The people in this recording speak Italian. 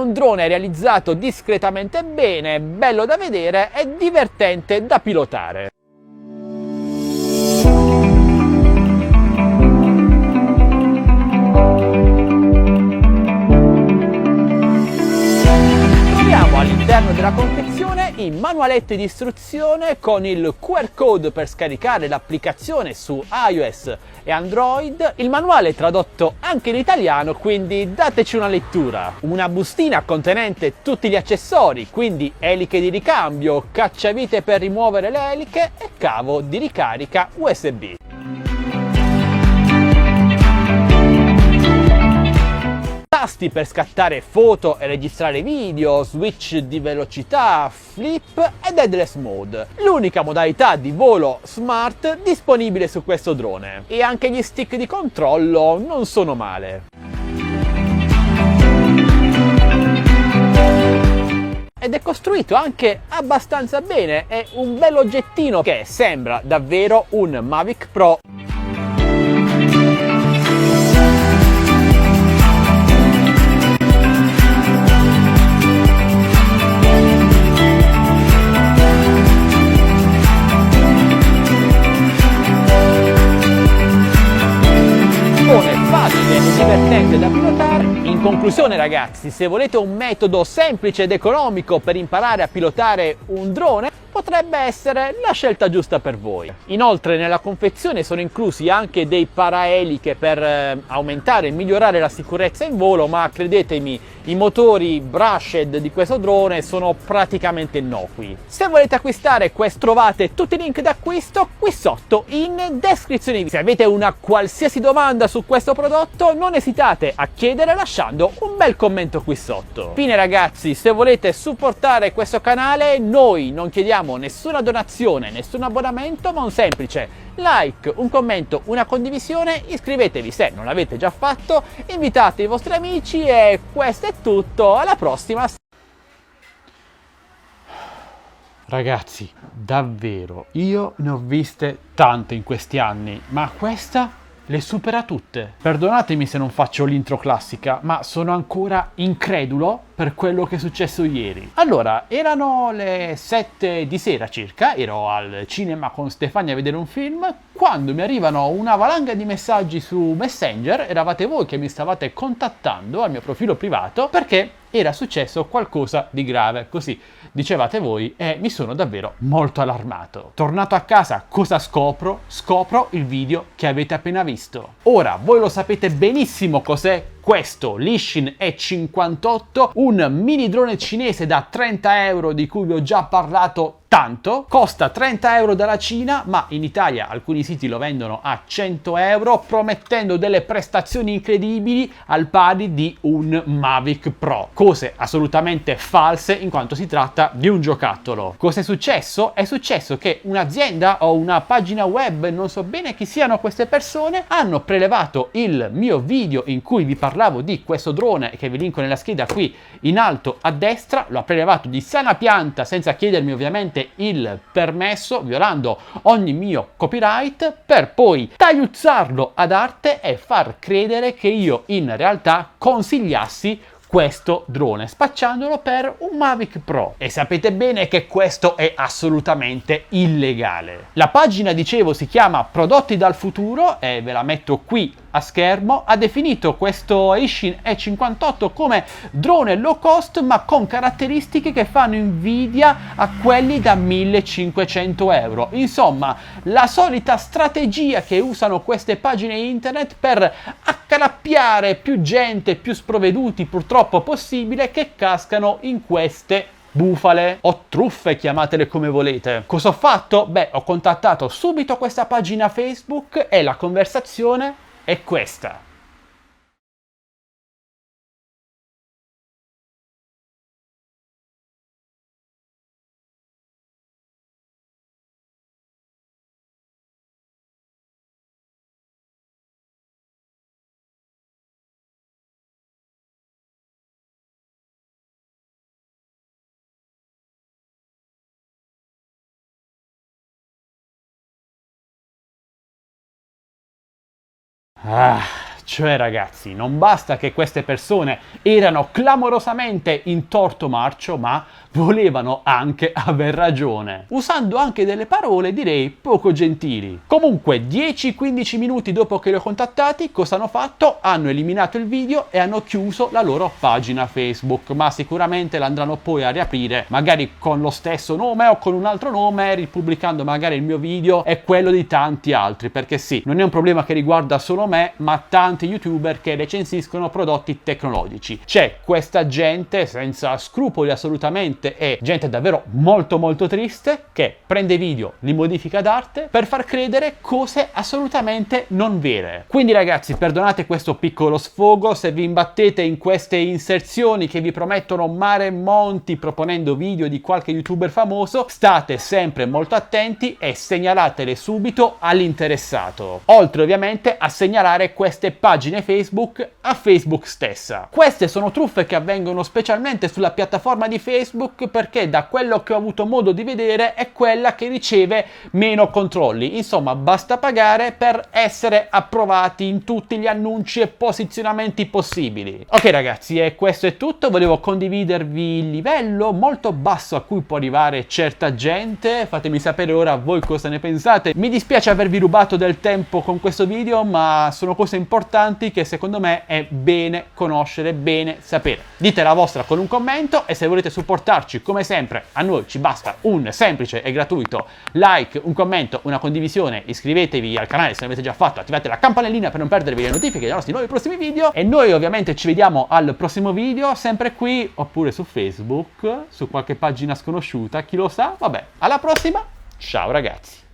un drone realizzato discretamente bene, bello da vedere e divertente da pilotare. All'interno della confezione i manualetti di istruzione con il QR code per scaricare l'applicazione su iOS e Android, il manuale tradotto anche in italiano, quindi dateci una lettura. Una bustina contenente tutti gli accessori, quindi eliche di ricambio, cacciavite per rimuovere le eliche e cavo di ricarica USB. Tasti per scattare foto e registrare video, switch di velocità, flip e headless mode, l'unica modalità di volo smart disponibile su questo drone. E anche gli stick di controllo non sono male. Ed è costruito anche abbastanza bene, è un bel oggettino che sembra davvero un Mavic Pro. Facile e divertente da pilotare. In conclusione ragazzi, se volete un metodo semplice ed economico per imparare a pilotare un drone, potrebbe essere la scelta giusta per voi. Inoltre nella confezione sono inclusi anche dei paraeliche per aumentare e migliorare la sicurezza in volo, ma credetemi, i motori brushed di questo drone sono praticamente innocui. Se volete acquistare questo trovate tutti i link d'acquisto qui sotto in descrizione. Se avete una qualsiasi domanda su questo prodotto non esitate a chiedere lasciando un bel commento qui sotto. Fine ragazzi, se volete supportare questo canale noi non chiediamo nessuna donazione, nessun abbonamento, ma un semplice like, un commento, una condivisione, iscrivetevi se non l'avete già fatto, invitate i vostri amici e questo è tutto, alla prossima! Ragazzi, davvero, io ne ho viste tante in questi anni, ma questa le supera tutte. Perdonatemi se non faccio l'intro classica, ma sono ancora incredulo per quello che è successo ieri. Allora, erano le 7 di sera circa, ero al cinema con Stefania a vedere un film, quando mi arrivano una valanga di messaggi su Messenger, eravate voi che mi stavate contattando al mio profilo privato perché era successo qualcosa di grave, così dicevate voi, e mi sono davvero molto allarmato. Tornato a casa, cosa scopro? Scopro il video che avete appena visto. Ora, voi lo sapete benissimo cos'è questo Lishin E58, un mini drone cinese da 30 euro di cui vi ho già parlato tanto. Costa 30 euro dalla Cina, ma in Italia alcuni siti lo vendono a 100 euro, promettendo delle prestazioni incredibili al pari di un Mavic Pro. Cose assolutamente false in quanto si tratta di un giocattolo. Cosa è successo? È successo che un'azienda o una pagina web, non so bene chi siano queste persone, hanno prelevato il mio video in cui vi parlavo di questo drone che vi linko nella scheda qui in alto a destra, l'ho prelevato di sana pianta senza chiedermi ovviamente il permesso, violando ogni mio copyright, per poi tagliuzzarlo ad arte e far credere che io in realtà consigliassi questo drone, spacciandolo per un Mavic Pro. E sapete bene che questo è assolutamente illegale. La pagina, dicevo, si chiama Prodotti dal Futuro e ve la metto qui a schermo. Ha definito questo Lishin E58 come drone low cost ma con caratteristiche che fanno invidia a quelli da 1500 euro. Insomma, la solita strategia che usano queste pagine internet per accalappiare più gente, più sprovveduti purtroppo possibile, che cascano in queste bufale o truffe, chiamatele come volete. Cosa ho fatto? Beh, ho contattato subito questa pagina Facebook e la conversazione è questa. Cioè ragazzi, non basta che queste persone erano clamorosamente in torto marcio, ma volevano anche aver ragione, usando anche delle parole direi poco gentili. Comunque 10-15 minuti dopo che li ho contattati, cosa hanno fatto? Hanno eliminato il video e hanno chiuso la loro pagina Facebook, ma sicuramente l'andranno poi a riaprire magari con lo stesso nome o con un altro nome, ripubblicando magari il mio video e quello di tanti altri, perché sì, non è un problema che riguarda solo me, ma tanti youtuber che recensiscono prodotti tecnologici. C'è questa gente senza scrupoli assolutamente, e gente davvero molto molto triste, che prende video, li modifica ad arte per far credere cose assolutamente non vere. Quindi ragazzi, perdonate questo piccolo sfogo, se vi imbattete in queste inserzioni che vi promettono mare e monti proponendo video di qualche youtuber famoso, state sempre molto attenti e segnalatele subito all'interessato, oltre ovviamente a segnalare queste pagine Facebook a Facebook stessa. Queste sono truffe che avvengono specialmente sulla piattaforma di Facebook, perché da quello che ho avuto modo di vedere è quella che riceve meno controlli. Insomma, basta pagare per essere approvati in tutti gli annunci e posizionamenti possibili. Ok ragazzi, e questo è tutto. Volevo condividervi il livello molto basso a cui può arrivare certa gente. Fatemi sapere ora voi cosa ne pensate. Mi dispiace avervi rubato del tempo con questo video, ma sono cose importanti che secondo me è bene conoscere, bene sapere. Dite la vostra con un commento, e se volete supportarci come sempre, a noi ci basta un semplice e gratuito like, un commento, una condivisione. Iscrivetevi al canale se non l'avete già fatto, attivate la campanellina per non perdervi le notifiche dei nostri nuovi prossimi video, e noi ovviamente ci vediamo al prossimo video, sempre qui oppure su Facebook, su qualche pagina sconosciuta, chi lo sa. Vabbè, alla prossima, ciao ragazzi.